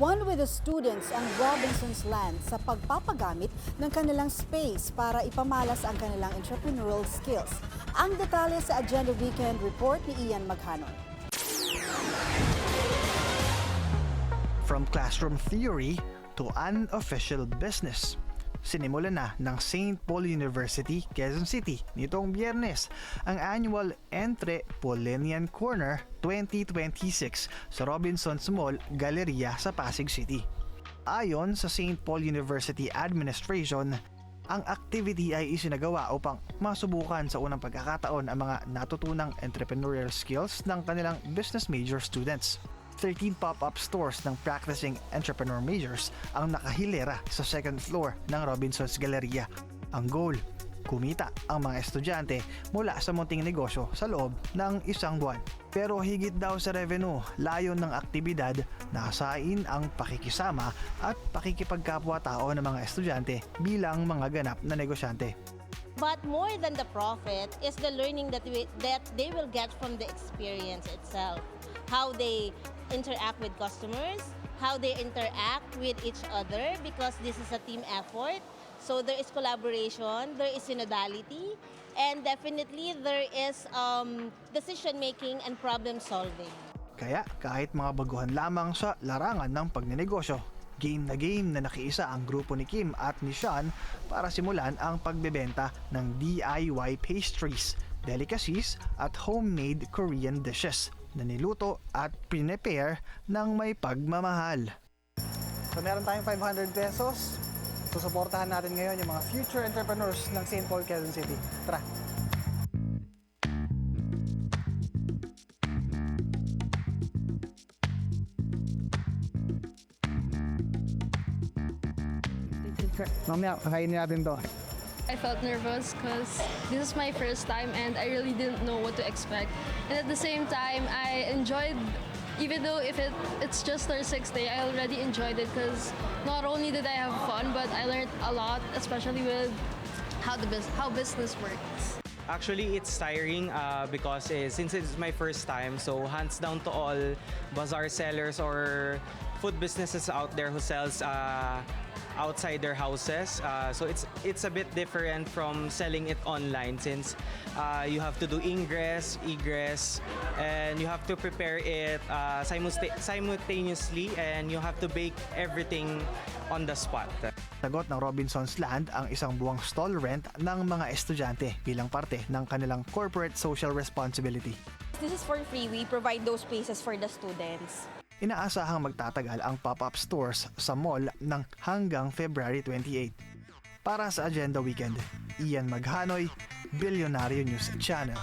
One with the students ang Robinson's Land sa pagpapagamit ng kanilang space para ipamalas ang kanilang entrepreneurial skills. Ang detalye sa Agenda Weekend Report ni Ian Maghanoy. From classroom theory to unofficial business. Sinimulan na ng St. Paul University, Quezon City nitong Biyernes ang annual Entrepolinian Corner 2026 sa Robinson's Mall, Galleria sa Pasig City. Ayon sa St. Paul University Administration, ang activity ay isinagawa upang masubukan sa unang pagkakataon ang mga natutunang entrepreneurial skills ng kanilang business major students. 13 pop-up stores ng practicing entrepreneur majors ang nakahilera sa second floor ng Robinson's Galleria. Ang goal, kumita ang mga estudyante mula sa munting negosyo sa loob ng isang buwan. Pero higit daw sa revenue, layon ng aktibidad, nasain ang pakikisama at pakikipagkapwa-tao ng mga estudyante bilang mga ganap na negosyante. But more than the profit is the learning that they will get from the experience itself. How they interact with customers, how they interact with each other, because this is a team effort. So there is collaboration, there is synodality, and definitely there is decision-making and problem-solving. Kaya kahit mga baguhan lamang sa larangan ng pagnenegosyo, game na nakiisa ang grupo ni Kim at ni Sean para simulan ang pagbebenta ng DIY pastries, delicacies at homemade Korean dishes na niluto at prepare ng may pagmamahal. So meron tayong 500 pesos. Susuportahan natin ngayon yung mga future entrepreneurs ng St. Paul, Quezon City. Tara! Mamaya, kakainin natin to. I felt nervous because this is my first time and I really didn't know what to expect. And at the same time, I enjoyed, even though if it's just our sixth day, I already enjoyed it because not only did I have fun, but I learned a lot, especially with how business works. Actually, it's tiring because since it's my first time, so hands down to all bazaar sellers or food businesses out there who sells outside their houses. So it's a bit different from selling it online since you have to do ingress, egress, and you have to prepare it simultaneously, and you have to bake everything on the spot. Sagot ng Robinson's Land ang isang buwang stall rent ng mga estudyante bilang parte ng kanilang corporate social responsibility. This is for free. We provide those spaces for the students. Inaasahang magtatagal ang pop-up stores sa mall ng hanggang February 28. Para sa Agenda Weekend, Ian Maghanoy, Bilyonaryo News Channel.